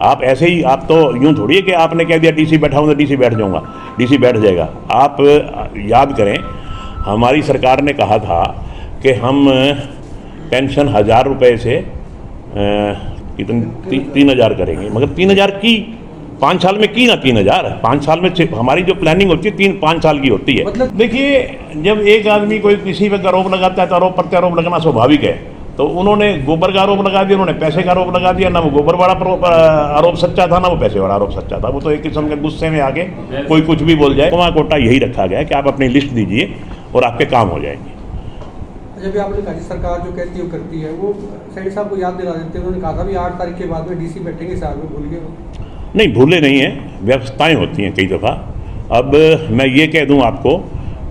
आप ऐसे ही, आप तो यूँ थोड़ी है कि आपने कह दिया डीसी बैठा हूँ तो डीसी बैठ जाऊँगा, डीसी बैठ जाएगा। आप याद करें, हमारी सरकार ने कहा था कि हम पेंशन 1000 रुपये से कितने 3000 करेंगे, मगर 3000 की 5 साल में की ना, 3000 5 साल में हमारी जो प्लानिंग होती है 3-5 साल की होती है। मतलब देखिए, जब एक आदमी कोई किसी पर आरोप लगाता है तो आरोप प्रत्यारोप लगना स्वाभाविक है। तो उन्होंने गोबर का आरोप लगा दिया, उन्होंने पैसे का आरोप लगा दिया। ना वो गोबर वाला आरोप सच्चा था, ना वो पैसे वाला आरोप सच्चा था। वो तो एक किस्म के गुस्से में आके कोई कुछ भी बोल जाए। वहाँ कोटा यही रखा गया कि आप अपनी लिस्ट दीजिए और आपके काम हो जाएंगे। जब आपने कहा सरकार जो कहती है वो करती है, वो सैनी साहब को याद दिला देते हैं। उन्होंने कहा था भी 8 तारीख के बाद में डीसी बैठेंगे, साल में भूल गए? नहीं, भूले नहीं हैं, व्यवस्थाएं होती हैं कई दफ़ा। अब मैं ये कह दूं आपको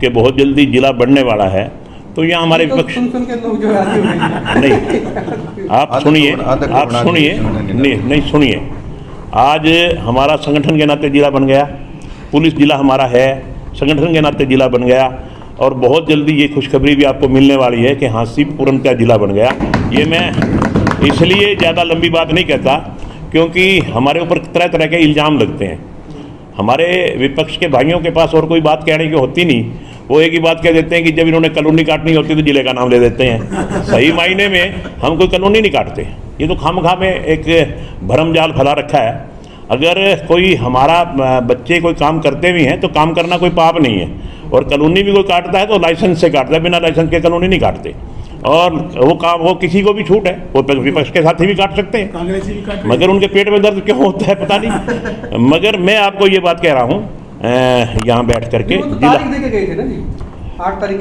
कि बहुत जल्दी जिला बढ़ने वाला है, तो यहाँ हमारे विपक्ष नहीं, आप सुनिए, नहीं सुनिए। आज हमारा संगठन के नाते जिला बन गया, पुलिस जिला हमारा है, संगठन के नाते जिला बन गया, और बहुत जल्दी ये खुशखबरी भी आपको मिलने वाली है कि हांसी पूर्णतः जिला बन गया। ये मैं इसलिए ज़्यादा लंबी बात नहीं कहता क्योंकि हमारे ऊपर तरह तरह के इल्ज़ाम लगते हैं। हमारे विपक्ष के भाइयों के पास और कोई बात कहने की होती नहीं, वो एक ही बात कह देते हैं कि जब इन्होंने कॉलोनी काटनी होती तो जिले का नाम ले देते हैं। सही मायने में हम कोई कॉलोनी नहीं काटते, ये तो खामखा में एक भरम जाल फैला रखा है। अगर कोई हमारा बच्चे कोई काम करते भी हैं तो काम करना कोई पाप नहीं है, और कॉलोनी भी कोई काटता है तो लाइसेंस से काटता है, बिना लाइसेंस के कॉलोनी नहीं काटते। और वो काम, वो किसी को भी छूट है, वो विपक्ष के साथी भी काट सकते हैं, मगर उनके पेट में दर्द क्यों होता है पता नहीं। मगर मैं आपको ये बात कह रहा हूँ यहाँ बैठ करके,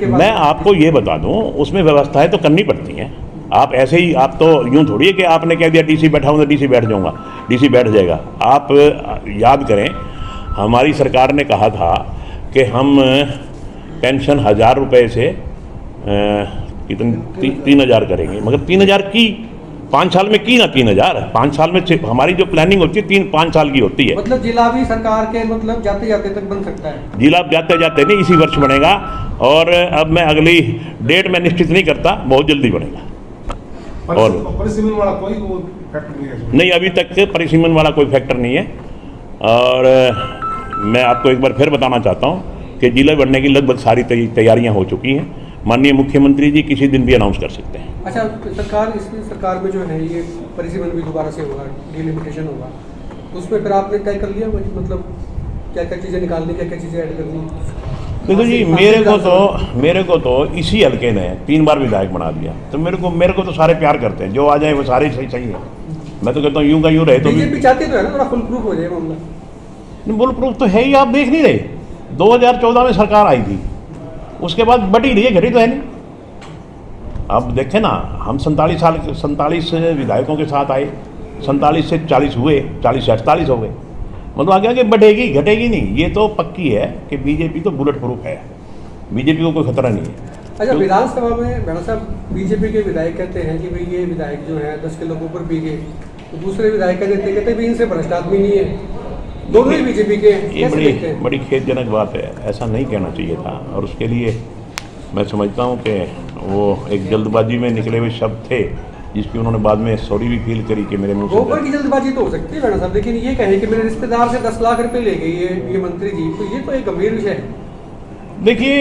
मैं आपको ये बता दूँ, उसमें व्यवस्थाएं तो करनी पड़ती हैं। आप ऐसे ही, आप तो यूँ थोड़ी है कि आपने कह दिया डीसी बैठा हूँ तो डीसी बैठ जाऊँगा, डीसी बैठ जाएगा। आप याद करें, हमारी सरकार ने कहा था कि हम पेंशन 1000 रुपये से कितने 3000 करेंगे, मगर 3000 की 5 साल में की ना, 3000 5 साल में हमारी जो प्लानिंग होती है 3-5 साल की होती है। मतलब जिला भी सरकार के मतलब जाते जाते तक बन सकता है? जिला जाते जाते नहीं, इसी वर्ष बनेगा, और अब मैं अगली डेट में निश्चित नहीं करता, बहुत जल्दी बनेगा। और परिसीमन वाला कोई फैक्टर नहीं है? नहीं, अभी तक परिसीमन वाला कोई फैक्टर नहीं है। और मैं आपको एक बार फिर बताना चाहता हूँ कि जिला बढ़ने की लगभग सारी तैयारियां हो चुकी हैं। माननीय मुख्यमंत्री जी किसी दिन भी अनाउंस कर सकते हैं। अच्छा, इसकी सरकार में जो है ये परिसीमन भी दोबारा से होगा, डिलिमिटेशन होगा, उसमें फिर आपने तय कर लिया मतलब क्या क्या चीज़ें निकालनी, क्या क्या चीज़ें ऐड करनी? देखो जी, मेरे को तो इसी हल्के ने 3 बार विधायक बना दिया, तो मेरे को तो सारे प्यार करते हैं, जो आ जाए वो सारे सही है। मैं तो कहता हूँ यूँ का यूँ रहे तो बीजेपी चाहती तो है ना, थोड़ा फुल प्रूफ हो जाए मामला। फुल प्रूफ तो है ही, आप देख नहीं रहे। 2014 में सरकार आई थी, उसके बाद बढ़ी रही है, घटी तो है नहीं। अब देखें ना, हम 47 विधायकों के साथ आए, 47 से 40 हुए, 40 से 48 हो गए। मतलब आगे आगे बढ़ेगी, घटेगी नहीं। ये तो पक्की है कि बीजेपी तो बुलेट प्रूफ है, बीजेपी को कोई खतरा नहीं है। अच्छा, विधानसभा में मैडम साहब बीजेपी के विधायक कहते हैं कि भाई ये विधायक जो है 10 किलो ऊपर पी गए, तो दूसरे विधायक कहते भाई इनसे भ्रष्ट आदमी नहीं है, दोनों ही बीजेपी के। ये बड़ी खेदजनक बात है, ऐसा नहीं कहना चाहिए था। और उसके लिए मैं समझता हूँ कि वो एक जल्दबाजी में निकले हुए शब्द थे, जिसकी उन्होंने बाद में सॉरी भी फील करी कि मेरे मुंह से। गोबर की जल्दबाजी तो हो सकती है मैडम साहब, लेकिन ये कहें कि मेरे रिश्तेदार से 10 लाख रुपए ले गई ये मंत्री जी, तो ये तो एक गंभीर विषय है। देखिए,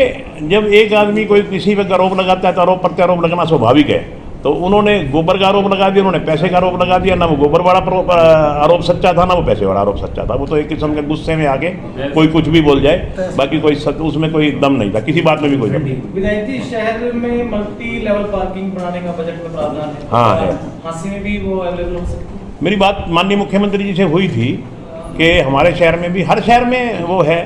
जब एक आदमी कोई किसी पर आरोप लगाता है तो आरोप प्रत्यारोप लगना स्वाभाविक है। तो उन्होंने गोबर का आरोप लगा दिया, उन्होंने पैसे का आरोप लगा दिया। ना वो गोबर वाला आरोप सच्चा था, ना वो पैसे वाला आरोप सच्चा था। वो तो एक किस्म के गुस्से में आके कोई कुछ भी बोल जाए, बाकी कोई उसमें कोई दम नहीं था, किसी बात में भी कोई दम नहीं। विधायक जी, शहर में मल्टी लेवल पार्किंग बनाने का बजट में प्रावधान है। हाँ है। हांसी में भी वो अवेलेबल हो सकती है? मेरी बात माननीय मुख्यमंत्री जी से हुई थी कि हमारे शहर में भी, हर शहर में वो है,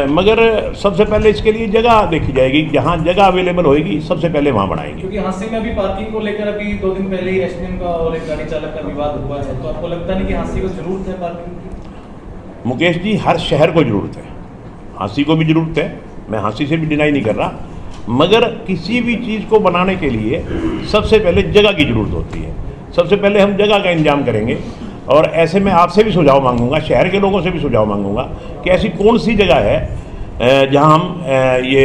मगर सबसे पहले इसके लिए जगह देखी जाएगी। जहाँ जगह अवेलेबल होगी सबसे पहले वहाँ बनाएंगे। क्योंकि हांसी में अभी पार्किंग को लेकर अभी 2 दिन पहले ही एसडीएम का और एक गाड़ी चालक का विवाद हुआ है, तो आपको लगता नहीं कि हांसी को जरूरत है पार्किंग की? मुकेश जी, हर शहर को जरूरत है, हांसी को भी जरूरत है, मैं हांसी से भी डिनाई नहीं कर रहा। मगर किसी भी चीज़ को बनाने के लिए सबसे पहले जगह की जरूरत होती है। सबसे पहले हम जगह का इंतजाम करेंगे, और ऐसे में आपसे भी सुझाव मांगूंगा, शहर के लोगों से भी सुझाव मांगूंगा कि ऐसी कौन सी जगह है जहां हम ये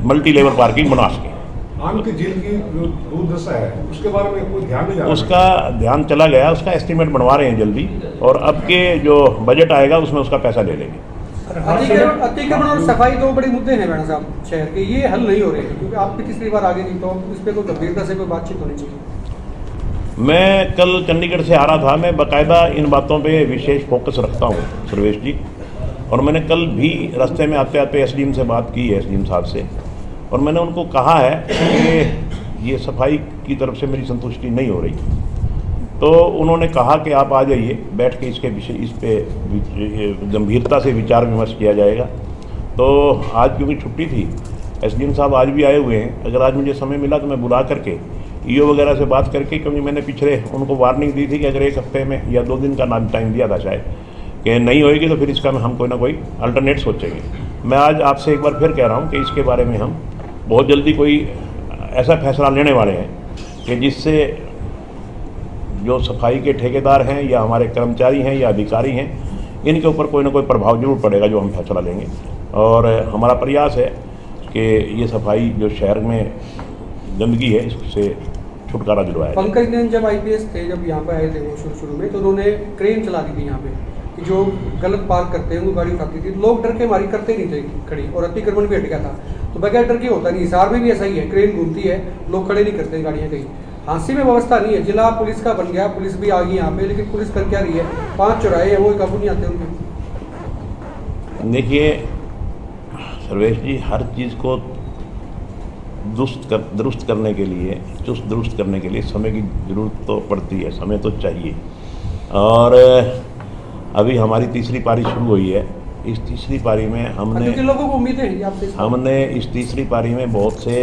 मल्टी लेवल पार्किंग बना सकें। आम की जेल की जो दुर्दशा है उसके बारे में कोई ध्यान नहीं जा रहा है। उसका ध्यान चला गया, उसका एस्टीमेट बनवा रहे हैं जल्दी, और अब के जो बजट आएगा उसमें उसका पैसा ले लेंगे। अतिक्रमण और सफाई दो बड़े मुद्दे हैं मैडम साहब शहर के, ये हल नहीं हो रहे हैं क्योंकि आपकी तीसरी बार आगे नहीं, तो इस पर कोई गंभीरता से कोई बातचीत होनी चाहिए। मैं कल चंडीगढ़ से आ रहा था, मैं बाकायदा इन बातों पे विशेष फोकस रखता हूँ सर्वेश जी, और मैंने कल भी रास्ते में आते आते एसडीएम से बात की है, एसडीएम साहब से, और मैंने उनको कहा है कि ये सफाई की तरफ से मेरी संतुष्टि नहीं हो रही। तो उन्होंने कहा कि आप आ जाइए, बैठ के इसके विषय इस पे गंभीरता से विचार विमर्श किया जाएगा। तो आज क्योंकि छुट्टी थी, एसडीएम साहब आज भी आए हुए हैं, अगर आज मुझे समय मिला तो मैं बुला करके ईओ वगैरह से बात करके, क्योंकि मैंने पिछले उनको वार्निंग दी थी कि अगर 1 हफ्ते में या 2 दिन का टाइम दिया था शायद, कि नहीं होएगी तो फिर इसका हम कोई ना कोई अल्टरनेट सोचेंगे। मैं आज आपसे एक बार फिर कह रहा हूँ कि इसके बारे में हम बहुत जल्दी कोई ऐसा फैसला लेने वाले हैं कि जिससे जो सफाई के ठेकेदार हैं या हमारे कर्मचारी हैं या अधिकारी हैं, इनके ऊपर कोई ना कोई प्रभाव जरूर पड़ेगा जो हम फैसला लेंगे। और हमारा प्रयास है कि ये सफाई जो शहर में गंदगी है इससे छुटकारा दिलवाया। पंकज नैन जब आईपीएस थे, जब यहाँ पे आए थे वो शुरू में, तो उन्होंने क्रेन चला दी थी यहाँ पे कि जो गलत पार्क करते हैं उनको गाड़ी उठाती थी, लोग डर के मारी करते नहीं थे खड़ी, और अतिक्रमण भी हट गया था। तो बगैर डर के होता नहीं, हिसार में भी ऐसा ही है, क्रेन घूमती है, लोग खड़े नहीं करते गाड़ियाँ कहीं। हांसी में व्यवस्था नहीं है, जिला पुलिस का बन गया, पुलिस भी आ गई यहाँ पे, लेकिन पुलिस कर क्या रही है? 5 चौराहे हैं वो काबू नहीं आते उनके। देखिए सर्वेश जी, हर चीज़ को दुरुस्त करने के लिए, चुस्त दुरुस्त करने के लिए समय की ज़रूरत तो पड़ती है, समय तो चाहिए। और अभी हमारी तीसरी पारी शुरू हुई है। इस तीसरी पारी में हमने लोगों को उम्मीदें हैं आपसे, हमने इस तीसरी पारी में बहुत से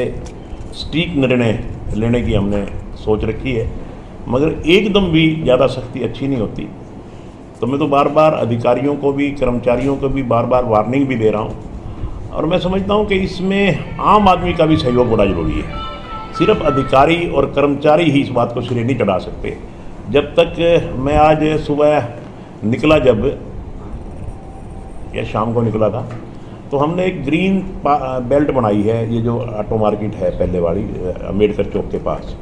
सटीक निर्णय लेने की हमने सोच रखी है, मगर एकदम भी ज़्यादा सख्ती अच्छी नहीं होती। तो मैं तो बार बार अधिकारियों को भी, कर्मचारियों को भी बार बार वार्निंग भी दे रहा हूँ, और मैं समझता हूँ कि इसमें आम आदमी का भी सहयोग बड़ा ज़रूरी है। सिर्फ अधिकारी और कर्मचारी ही इस बात को सिरे नहीं चढ़ा सकते। जब तक मैं आज सुबह निकला, जब या शाम को निकला था, तो हमने एक ग्रीन बेल्ट बनाई है, ये जो ऑटो मार्केट है पहले वाली अम्बेडकर चौक के पास,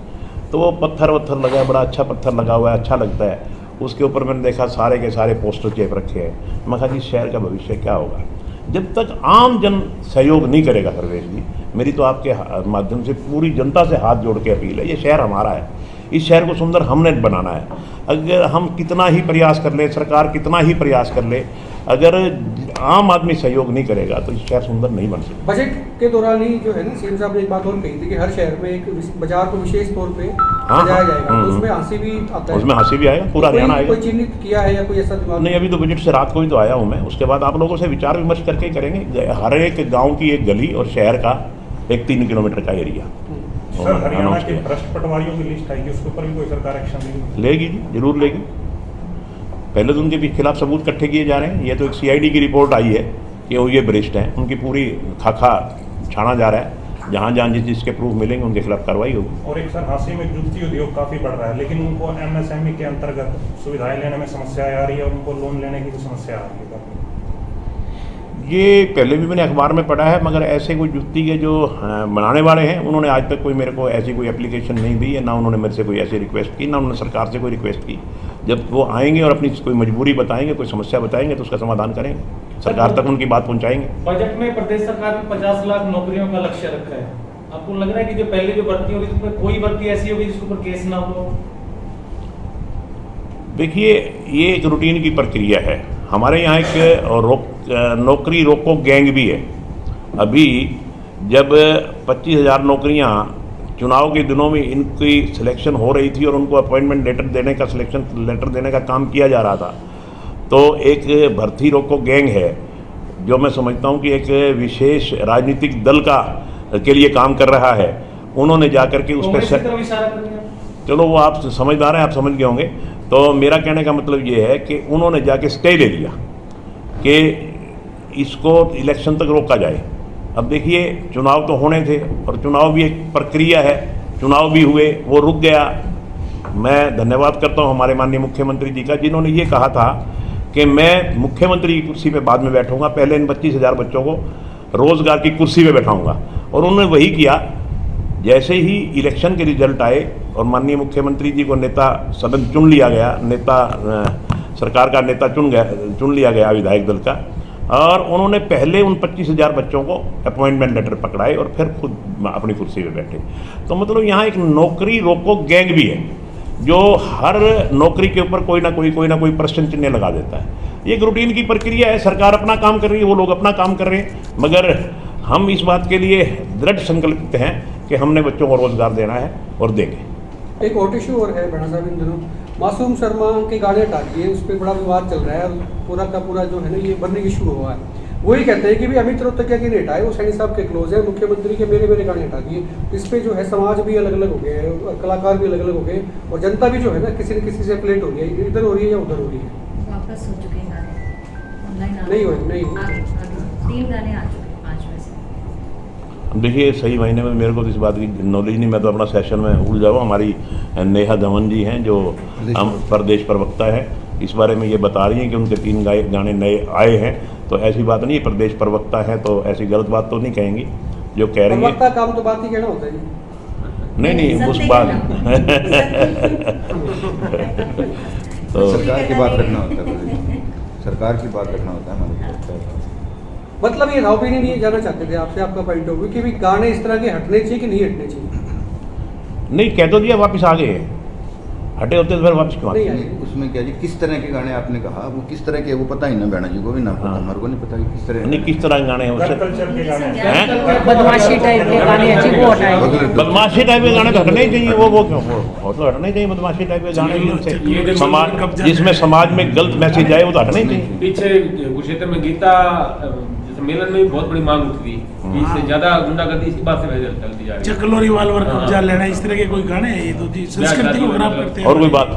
तो वो पत्थर वत्थर लगा है, बड़ा अच्छा पत्थर लगा हुआ है, अच्छा लगता है। उसके ऊपर मैंने देखा सारे के सारे पोस्टर चेप रखे हैं। मैं कहा कि शहर का भविष्य क्या होगा जब तक आम जन सहयोग नहीं करेगा। सर्वेश जी, मेरी तो आपके माध्यम से पूरी जनता से हाथ जोड़ के अपील है, ये शहर हमारा है, इस शहर को सुंदर हमने बनाना है। अगर हम कितना ही प्रयास कर ले, सरकार कितना ही प्रयास कर ले, अगर आम आदमी सहयोग नहीं करेगा तो इस शहर सुंदर नहीं बन सकता। बजट के दौरान ही जो है ना, सीएम साहब ने एक बात और कही थी कि हर शहर में एक बाजार को विशेष तौर पे सजाया जाएगा, तो उसमें हंसी भी आता है, उसमें हंसी भी आएगा, पूरा हरियाणा आएगा। कोई चिन्हित किया है या कोई ऐसा दिमाग नहीं, अभी तो बजट से रात को ही तो आया हूँ मैं, उसके बाद आप लोगों से विचार विमर्श करके करेंगे। हर एक गाँव की एक गली और शहर का एक 3 किलोमीटर का एरिया सर, हरियाणा के भ्रष्ट पटवारियों की लिस्ट आएगी, उसके ऊपर भी कोई सरकार एक्शन लेगी जी, जरूर लेगी। पहले तो उनके खिलाफ सबूत इकट्ठे किए जा रहे हैं। ये तो एक सीआईडी की रिपोर्ट आई है कि वो ये भ्रष्ट हैं, उनकी पूरी खाका छाना जा रहा है। जहाँ जहाँ जिस जिसके प्रूफ मिलेंगे उनके खिलाफ कार्रवाई होगी। और एक सर, हांसी में जुत्ती उद्योग काफ़ी बढ़ रहा है, लेकिन उनको एमएसएमई के अंतर्गत सुविधाएं लेने में समस्या आ रही है और उनको लोन लेने की भी समस्या आ रही है। ये पहले भी मैंने अखबार में पढ़ा है, मगर ऐसे कोई जुत्ती के जो बनाने वाले हैं उन्होंने आज तक कोई मेरे को ऐसी कोई एप्लीकेशन नहीं दी है, ना उन्होंने मेरे से कोई ऐसी रिक्वेस्ट की, ना उन्होंने सरकार से कोई रिक्वेस्ट की। जब वो आएंगे और अपनी कोई मजबूरी बताएंगे, कोई समस्या बताएंगे, तो उसका समाधान करेंगे, सरकार तक उनकी बात पहुँचाएंगे। बजट में प्रदेश सरकार ने 50 लाख नौकरियों का लक्ष्य रखा है। आपको लग रहा है कि जो पहले जो भर्ती होगी उसमें कोई भर्ती ऐसी होगी जिसके ऊपर केस ना हो? देखिए, ये एक रूटीन की प्रक्रिया है। हमारे यहाँ एक नौकरी रोको गैंग भी है। अभी जब 25,000 नौकरियाँ चुनाव के दिनों में इनकी सिलेक्शन हो रही थी और उनको अपॉइंटमेंट लेटर देने का, सिलेक्शन लेटर देने का काम किया जा रहा था, तो एक भर्ती रोको गैंग है जो मैं समझता हूँ कि एक विशेष राजनीतिक दल के लिए काम कर रहा है। उन्होंने जाकर के उस पर, चलो वो आप समझदार हैं, आप समझ गए होंगे। तो मेरा कहने का मतलब ये है कि उन्होंने जाके स्टे ले लिया कि इसको इलेक्शन तक रोका जाए। अब देखिए, चुनाव तो होने थे और चुनाव भी एक प्रक्रिया है, चुनाव भी हुए, वो रुक गया। मैं धन्यवाद करता हूँ हमारे माननीय मुख्यमंत्री जी का, जिन्होंने ये कहा था कि मैं मुख्यमंत्री की कुर्सी पे बाद में बैठूंगा, पहले इन 25,000 बच्चों को रोजगार की कुर्सी पे बैठाऊंगा, और उन्होंने वही किया। जैसे ही इलेक्शन के रिजल्ट आए और माननीय मुख्यमंत्री जी को नेता सदन चुन लिया गया, सरकार का नेता चुन लिया गया विधायक दल का, और उन्होंने पहले उन 25,000 बच्चों को अपॉइंटमेंट लेटर पकड़ाए और फिर खुद अपनी कुर्सी पे बैठे। तो मतलब यहाँ एक नौकरी रोको गैंग भी है जो हर नौकरी के ऊपर कोई ना कोई प्रश्न चिन्ह लगा देता है। ये एक रूटीन की प्रक्रिया है, सरकार अपना काम कर रही है, वो लोग अपना काम कर रहे हैं, मगर हम इस बात के लिए दृढ़ संकल्पित हैं कि हमने बच्चों को रोजगार देना है और देंगे। एक और इशू और है बड़ा साहब, इन दिनों मासूम शर्मा के गाने हटा दिए, उस पर बड़ा विवाद चल रहा है और पूरा का पूरा जो है ना ये बर्निंग इशू हुआ है। वही कहते हैं कि भी अमित रोहतकिया के नहीं हटाए, वो सैनी साहब के क्लोज है, मुख्यमंत्री के मेरे गाने हटा दिए। इस पे जो है समाज भी अलग अलग हो गए हैं, कलाकार भी अलग अलग हो गए, और जनता भी जो है ना किसी न किसी से प्लेट हो रही है, इधर हो रही है या उधर हो रही है। वापस हो चुके हैं गाने, ऑनलाइन नहीं हुए, नहीं आगे 3 गाने आ चुके हैं 5 में से। देखिए सही महीने में मेरे को तो इस बात की नॉलेज नहीं, मैं तो अपना सेशन में उड़ जाऊँ। हमारी नेहा दमन जी हैं जो हम प्रदेश प्रवक्ता है, इस बारे में ये बता रही हैं कि उनके 3 गाने नए आए हैं, तो ऐसी बात नहीं है, प्रदेश प्रवक्ता है तो ऐसी गलत बात तो नहीं कहेंगी जो कह रही है। प्रवक्ता काम तो बात ही कहना होता है जी। नहीं उस बात तो सरकार की बात रखना होता है, सरकार की बात रखना होता है हमारे। मतलब ये राव भी नहीं जाना चाहते थे आपसे, आपका पॉइंट ऑफ व्यू कि भी गाने इस तरह के हटने चाहिए कि नहीं हटने चाहिए। नहीं कह तो दिया, वापस आ गए, हटे होते तो फिर वापस क्यों आते? नहीं, उसमें क्या जी, किस तरह के गाने आपने कहा, वो किस तरह के, वो पता ही ना बहना जी को भी ना पता, हमारे को नहीं पता कि किस तरह। नहीं किस तरह के गाने हैं उससे? कल्चर के गाने हैं? बदमाशी टाइप के गाने अच्छी वो हटाए। बदमाशी टाइप के गाने तो हटने ही चाहिए, वो क्यों वो तो हटने चाहिए बदमाशी टाइप के गाने, जिनसे समाज जिसमें समाज में गलत मैसेज आए वो तो हटने ही चाहिए। पीछे कुरुक्षेत्र में गीता सम्मेलन में भी बहुत बड़ी मांग उठी थी, इससे ज्यादा गुंडागर्दी इसी बात से चलती जा रही है। चकलो रिवाल्वर कब्जा लेना, इस तरह के कोई गाने हैं ये तो जी संस्कृति को खराब करते हैं। और कोई बात